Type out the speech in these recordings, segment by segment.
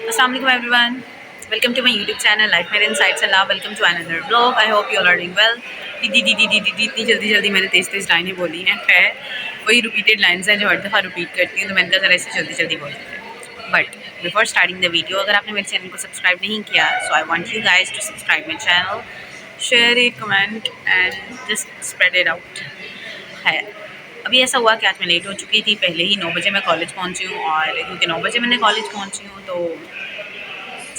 Assalamu alaikum everyone. Welcome to my YouTube channel Life Mere Insights and Love. Welcome to another vlog. I hope you all are doing well. इतनी जल्दी मैंने तेज़ लाइनें बोली हैं। खैर वही रिपीटेड लाइन्स हैं जो हर दफ़ा रिपीट करती हूँ, तो मैंने कहा ज़रा इसे जल्दी बोल देते हैं। But before starting the video, अगर आपने मेरे चैनल को सब्सक्राइब नहीं किया, so I want you guys to subscribe my channel, share it, comment and just spread it out. है अभी ऐसा हुआ कि आज मैं लेट हो चुकी थी। पहले ही 9 बजे मैं कॉलेज पहुंची हूँ, और क्योंकि 9 बजे मैंने कॉलेज पहुंची हूँ तो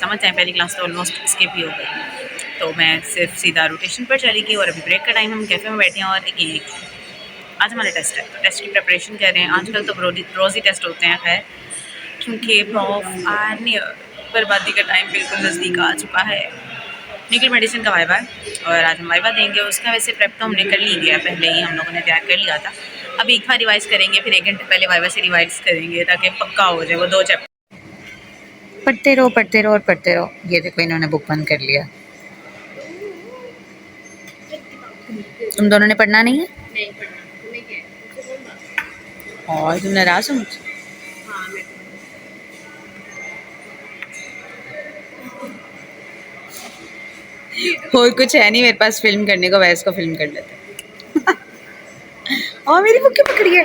समझ जाए पहली क्लास तो ऑलमोस्ट स्किप ही हो गई। तो मैं सिर्फ सीधा रोटेशन पर चली गई, और अभी ब्रेक का टाइम हम कैफ़े में बैठे हैं। और एक आज हमारा टेस्ट है, तो टेस्ट की प्रिपरेशन कर रहे हैं। आजकल तो रोज़ ही टेस्ट होते हैं। खैर क्योंकि बर्बादी का टाइम बिल्कुल नज़दीक आ चुका है। न्यूक्लियर मेडिसिन का वाइवा है, और आज हम वाइवा देंगे। उसका वैसे प्रेप तो हमने कर ली गया, पहले ही हम लोगों ने तैयार कर लिया था। अब एक बार रिवाइज़ करेंगे, फिर 1 घंटे पहले वाइवा से रिवाइज़ करेंगे ताकि पक्का हो जाए वो 2 चैप्टर। पढ़ते रहो और पढ़ते रहो। ये देखो इन्होंने बुक बंद कर लिया। तुम दोनों ने पढ़ना नहीं है? नहीं पढ़ना। और तुम नाराज़ हो मुझसे? और कुछ है नहीं मेरे पास फिल्म करने को, वैसे को फिल्म कर लेते। और मेरी बुक क्यों पकड़ी है?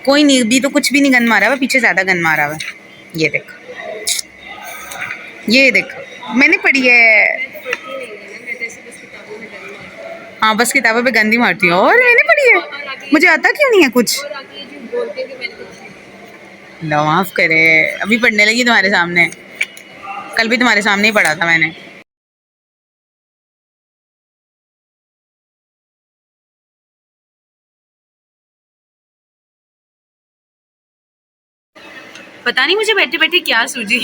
कोई नहीं, अभी तो कुछ भी नहीं गन मारा हुआ, पीछे ज़्यादा गन मारा हुआ। ये देखो, ये देखो, मैंने पढ़ी है। हाँ बस किताबों पे गंदी मारती हूँ, और मैंने पढ़ी है। मुझे आता क्यों नहीं है कुछ? लो माफ़ करे, अभी पढ़ने लगी तुम्हारे सामने। कल भी तुम्हारे सामने ही पढ़ा था मैंने। पता नहीं मुझे बैठे बैठे क्या सूझी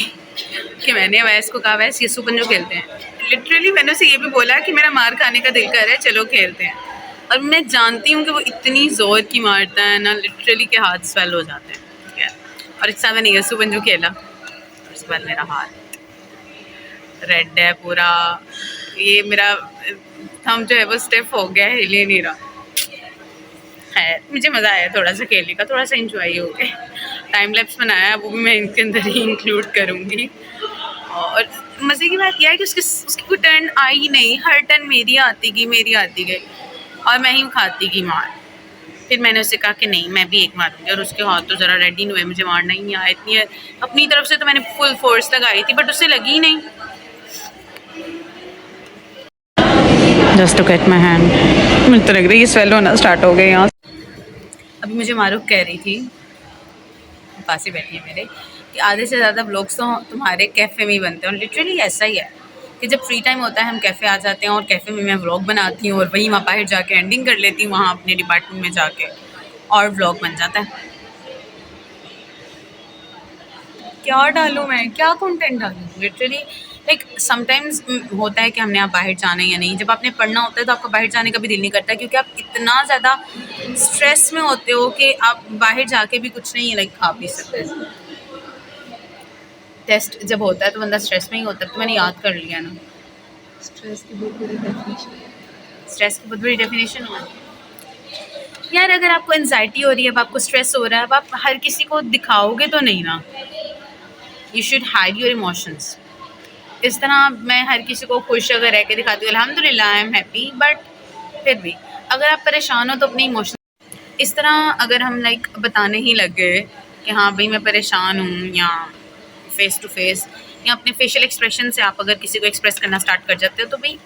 कि मैंने वैस को कहा, वैस ये सुपंजो खेलते हैं। लिटरली मैंने उसे ये भी बोला कि मेरा मार खाने का दिल कर रहा है, चलो खेलते हैं। और मैं जानती हूँ कि वो इतनी ज़ोर की मारता है ना, लिटरली के हाथ स्वेल हो जाते हैं। ठीक है, और इस मैंने ये सुपंजो खेला, उसके बाद मेरा हाथ रेड है पूरा। ये मेरा थंब जो है वो स्टिफ हो गया है, हिल ही नहीं रहा है। मुझे मज़ा आया थोड़ा सा खेलने का, थोड़ा सा इंजॉय हो गया। टाइम लैप्स बनाया, वो भी मैं इनके अंदर ही इंक्लूड करूँगी। और मज़े की बात यह है कि उसकी कोई टर्न आई ही नहीं, हर टर्न मेरी आती गई और मैं ही खाती गई मार। फिर मैंने उससे कहा कि नहीं, मैं भी एक मारूंगी, और उसके हाथ तो ज़रा रेडी नहीं हुए, मुझे मारना ही नहीं आया। इतनी अपनी तरफ से तो मैंने फुल फोर्स लगाई थी, बट उससे लगी ही नहीं। Just to get my hand, मुझे तो लग रही है ये स्वेल होना स्टार्ट हो गए यहाँ। अभी मुझे मारूफ कह रही थी, पास ही बैठी है मेरे, कि आधे से ज़्यादा व्लॉग्स तो तुम्हारे कैफ़े में ही बनते हैं। और लिटरली ऐसा ही है कि जब फ्री टाइम होता है हम कैफ़े आ जाते हैं, और कैफ़े में मैं व्लॉग बनाती हूँ, और वहीं वहाँ बाहर जाके एंडिंग कर लेती हूँ वहाँ अपने डिपार्टमेंट में जाके, और व्लॉग बन जाता है। क्या डालूँ मैं, क्या कंटेंट डालूँ? लिटरली लाइक समटाइम्स होता है कि हमने आप बाहर जाना है या नहीं। जब आपने पढ़ना होता है तो आपका बाहर जाने का भी दिल नहीं करता, क्योंकि आप इतना ज़्यादा स्ट्रेस में होते हो कि आप बाहर जाके भी कुछ नहीं लाइक खा पी सकते। टेस्ट जब होता है तो बंदा स्ट्रेस में ही होता है। तो मैंने याद कर लिया ना, स्ट्रेस की बहुत बड़ी डेफिनेशन हुआ यार। अगर आपको एनजाइटी हो रही है, अब आपको स्ट्रेस हो रहा है, अब आप हर किसी को दिखाओगे तो नहीं ना। You should hide your emotions. इस तरह मैं हर किसी को खुश अगर रह के दिखाती हूँ, अल्हम्दुलिल्लाह आई एम हैप्पी, बट फिर भी अगर आप परेशान हो तो अपने इमोशन इस तरह अगर हम लाइक बताने ही लग गए कि हाँ भाई मैं परेशान हूँ, या फेस टू फेस या अपने फेशियल एक्सप्रेशन से आप अगर किसी को एक्सप्रेस करना स्टार्ट कर जाते हो, तो भाई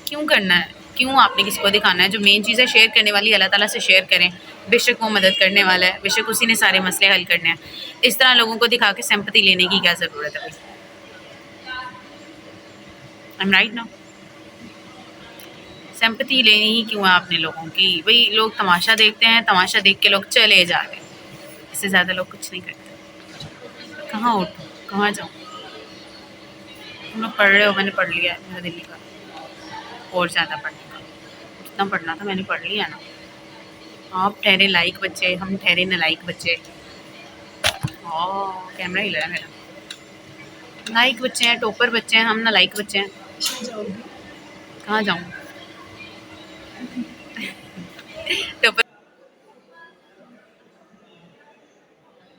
क्यों करना है? क्यों आपने किसी को दिखाना है? जो मेन चीज़ है शेयर करने वाली, अल्लाह ताला से शेयर करें। बेशक वो मदद करने वाला है, बेशक उसी ने सारे मसले हल करने हैं। इस तरह लोगों को दिखा के सिंपैथी लेने की क्या ज़रूरत है भाई? आई एम राइट ना? सिंपैथी लेनी ही क्यों है आपने लोगों की? भाई लोग तमाशा देखते हैं, तमाशा देख के लोग चले जा रहे हैं। इससे ज़्यादा लोग कुछ नहीं करते। कहाँ उठूँ, कहाँ जाऊँ? तुम लोग पढ़ रहे हो, मैंने पढ़ लिया है, मेरा दिल नहीं कर और ज़्यादा पढ़ने का। जितना पढ़ना था मैंने पढ़ लिया ना। आप ठहरे लाइक बच्चे, हम ठहरे नालायक बच्चे। कैमरा हिल रहा है मेरा। लाइक बच्चे हैं, टॉपर बच्चे हैं, हम नालायक बच्चे हैं। कहाँ जाऊँ? टॉपर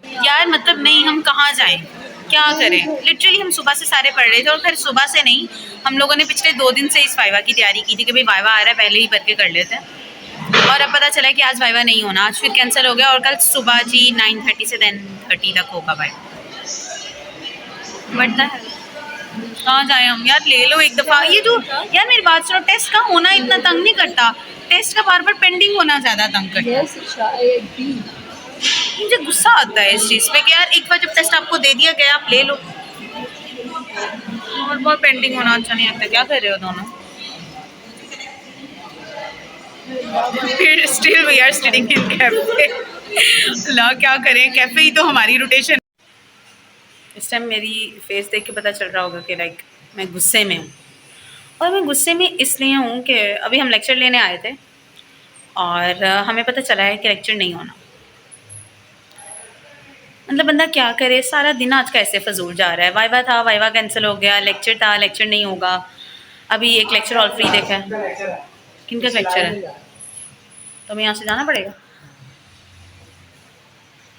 यार, मतलब नहीं, हम कहाँ जाएं? क्या करें, लिटरली हम सुबह से सारे पढ़ रहे थे, और फिर सुबह से नहीं, हम लोगों ने पिछले 2 दिन से इस वाइवा की तैयारी की थी कि भाई वाइवा आ रहा है, पहले ही करके कर लेते हैं। और अब पता चला कि आज वाइवा नहीं होना, आज फिर कैंसिल हो गया, और कल सुबह जी 9:30 से 10:30 तक होगा भाई। बढ़ता है, कहाँ जाए हम यार, ले लो एक दफ़ा। ये जो यार मेरी बात सुनो, टेस्ट का होना इतना तंग नहीं करता, टेस्ट का बार बार पेंडिंग होना ज़्यादा तंग करता है। मुझे गुस्सा आता है इस चीज़ पे कि यार एक बार जब टेस्ट आपको दे दिया गया आप ले लो, और बहुत पेंडिंग होना अच्छा नहीं लगता। क्या कर रहे हो दोनों? फिर still we are sitting in cafe. ला क्या करें, कैफे ही तो हमारी रोटेशन। इस टाइम मेरी फेस देख के पता चल रहा होगा कि लाइक मैं गुस्से में हूँ, और मैं गुस्से में इसलिए हूँ कि अभी हम लेक्चर लेने आए थे और हमें पता चला है कि लेक्चर नहीं होना। मतलब बंदा क्या करे, सारा दिन आज का ऐसे फजूल जा रहा है। वाइवा था, वाइवा कैंसिल हो गया, लेक्चर था, लेक्चर नहीं होगा। अभी एक लेक्चर हॉल फ्री देखा है। किनका लेक्चर है? तो हमें यहाँ से जाना पड़ेगा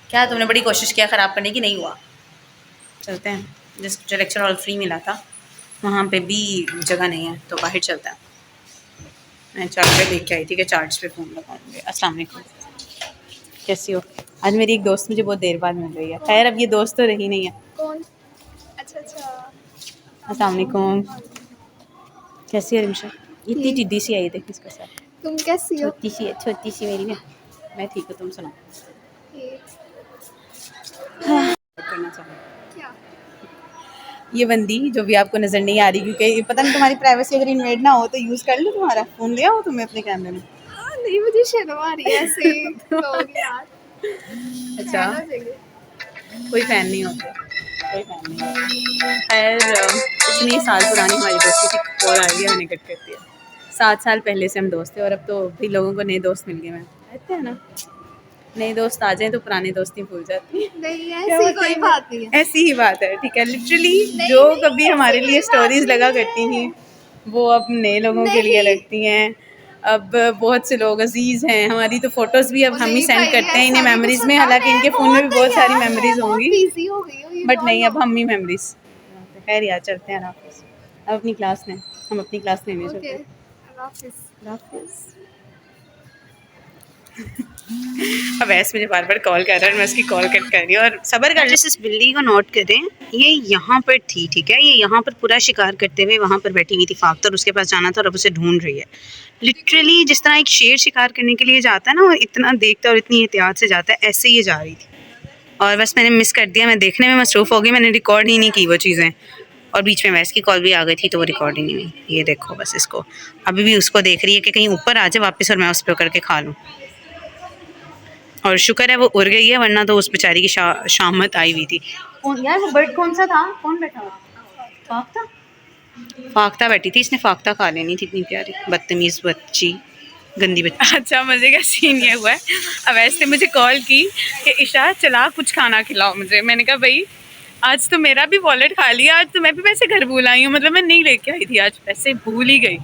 क्या? तुमने बड़ी कोशिश किया ख़राब करने की, नहीं हुआ। चलते हैं, जो लेक्चर हॉल फ्री मिला था वहाँ पे भी जगह नहीं है, तो बाहर चलते हैं। मैं चार्जर देख के आई थी कि चार्ज पे फ़ोन लगाऊंगी। अस्सलाम वालेकुम, कैसी हो? आज मेरी एक दोस्त मुझे बहुत देर बाद मिल रही है। खैर अब ये दोस्त तो रही नहीं है। कौन? अच्छा। अस्सलाम वालेकुम, कैसी है रिमशा? इतनी टिड्डी सी आई, देख इसके साथ। तुम कैसी हो? छोटी सी मेरी है। मैं ठीक हूँ, तुम सुनाओ। करना चाहिए क्या? ये बंदी जो भी आपको नज़र नहीं आ रही, क्योंकि पता नहीं तुम्हारी प्राइवेसी अगर इन्वेड ना हो तो यूज़ कर लो। तुम्हारा फ़ोन ले आओ तुम्हें अपने कैमरे में। नहीं, मुझे शर्म आ रही है ऐसे लोग यार। अच्छा, कोई फ़ैन नहीं होता, कोई फ़ैन नहीं होता। खैर इतनी साल पुरानी हमारी दोस्ती की कॉल आ रही है, मैंने कट कर दिया। 7 साल पहले से हम दोस्त थे, और अब तो भी लोगों को नए दोस्त मिल गए। मैं कहते हैं ना, नए दोस्त आ जाएं तो पुरानी दोस्ती भूल जाती है। नहीं, ऐसी कोई बात नहीं है। ऐसी ही बात है, ठीक है। लिटरली जो कभी हमारे लिए स्टोरीज लगा करती थी वो अब नए लोगों के लिए लगती हैं। अब बहुत से लोग अजीज़ हैं हमारी, तो फ़ोटोज़ भी अब हम ही सेंड करते हैं इन्हें मेमोरीज़ में। हालांकि इनके फ़ोन में भी बहुत सारी मेमोरीज़ होंगी, बट नहीं, अब हम ही मेमोरीज़। खैर यार, चलते हैं। अब अपनी क्लास में, हम अपनी क्लास लेने चलते हैं। अब ऐसे मुझे बार बार कॉल कर रहा है, मैं उसकी कॉल कट कर रही हूँ। और सबर कर, जिस इस बिल्ली को नोट करें, ये यहाँ पर थी, ठीक है। ये यहाँ पर पूरा शिकार करते हुए वहाँ पर बैठी हुई थी। फाख्तर उसके पास जाना था और अब उसे ढूंढ रही है। लिटरली जिस तरह एक शेर शिकार करने के लिए जाता है ना, और इतना देखता है और इतनी एहतियात से जाता है, ऐसे ही ये जा रही थी। और बस मैंने मिस कर दिया, मैं देखने में मसरूफ़ हो गई, मैंने रिकॉर्ड ही नहीं की वो चीज़ें। और बीच में वैस की कॉल भी आ गई थी तो वो रिकॉर्ड ही नहीं हुई। ये देखो बस इसको, अभी भी उसको देख रही है कि कहीं ऊपर आ जाए वापस और मैं उस पर करके खा लूँ। और शुक्र है वो उड़ गई है, वरना तो उस बेचारी की शामत आई हुई थी। यार वो बर्ड कौन सा था? कौन बैठा हुआ? फाख्ता? फाख्ता बैठी थी, इसने फाख्ता खा लेनी थी। इतनी प्यारी बदतमीज़ बच्ची, गंदी बच्ची। अच्छा, मज़े का सीन ये हुआ है, अवैस ने मुझे कॉल की कि इशा चला कुछ खाना खिलाओ मुझे। मैंने कहा भाई आज तो मेरा भी वॉलेट खा लिया, आज तो मैं भी पैसे घर भूल आई हूँ। मतलब मैं नहीं लेके आई थी आज, पैसे भूल ही गई।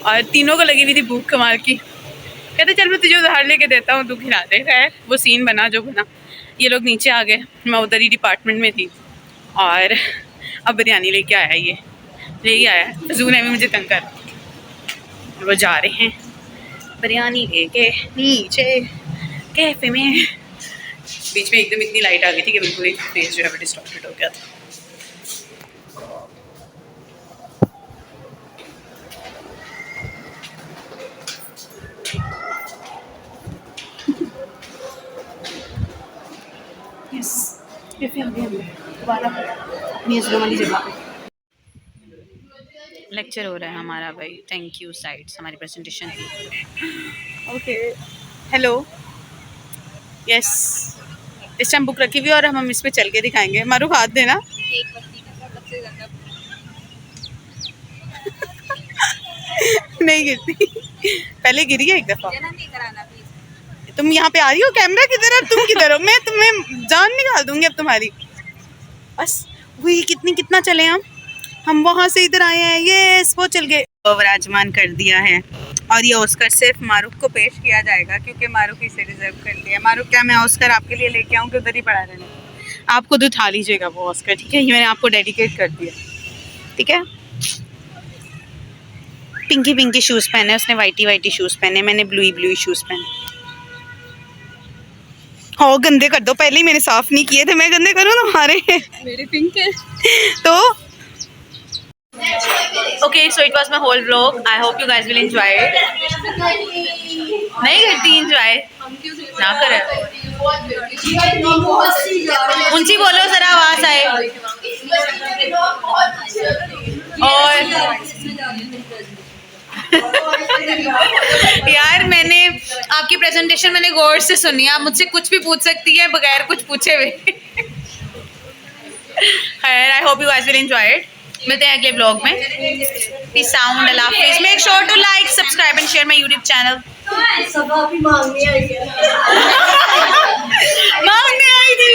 और तीनों को लगी हुई थी भूख कमाल की। कहते चल मैं तुझे उधार लेके देता हूँ, तू खिला दे। खैर वो सीन बना जो बना। ये लोग नीचे आ गए, मैं उधर ही डिपार्टमेंट में थी, और अब बिरयानी लेके आया, ये ले आया। फजूल है, मुझे तंग कर। वो जा रहे हैं बिरयानी लेके नीचे कैफे में। बीच में एकदम इतनी लाइट आ गई थी कि बिल्कुल ही फेस जो है डिस्टॉर्टेड हो गया था। यस, कैफे हम दोबारा अपनी वाली जगह पे लेक्चर हो रहा है हमारा भाई। थैंक यू साइट्स, हमारी प्रेजेंटेशन थी। Okay, hello, yes. इस टाइम बुक रखी हुई है और हम इस पे चल के दिखाएंगे। मारूफ हाथ देना। नहीं गिरती, पहले गिरी है एक दफ़ा। तुम यहाँ पे आ रही हो, कैमरा किधर है, तुम किधर हो? मैं तुम्हें जान निकाल दूंगी अब तुम्हारी। बस वही कितना चले हम वहाँ से इधर आए हैं। ये वो चल गए, विराजमान कर दिया है। और ये ऑस्कर सिर्फ मारूफ को पेश किया जाएगा क्योंकि मारूफ इसे रिजर्व कर लिया है। मारूफ क्या मैं ऑस्कर आपके लिए लेके आऊँ कि उधर ही पड़ा रहना? आप खुद उठा लीजिएगा वो ऑस्कर, ठीक है? ये मैंने आपको डेडिकेट कर दिया, ठीक है? पिंकी पिंकी शूज़ पहने, उसने वाइटी वाइटी शूज़ पहने, मैंने ब्लूई ब्लूई शूज़ पहने। हाँ गंदे कर दो, पहले ही मैंने साफ नहीं किए थे, मैं गंदे करूँ तुम्हारे? मेरे पिंक है। तो okay, so it was my whole vlog. I hope you guys will enjoy it. नहीं करती enjoy? ना करे। ऊंची बोलो जरा, आवाज आए। और यार मैंने आपकी प्रेजेंटेशन मैंने गौर से सुनी, आप मुझसे कुछ भी पूछ सकती है बगैर कुछ पूछे हुए। खैर, I hope you guys will enjoy it. मिलते हैं अगले ब्लॉग में। पीस आउट, अल्लाह हाफिज़। Make sure to like, subscribe and share my YouTube channel. सब आप ही मांगने आई है। मांगने आई थी।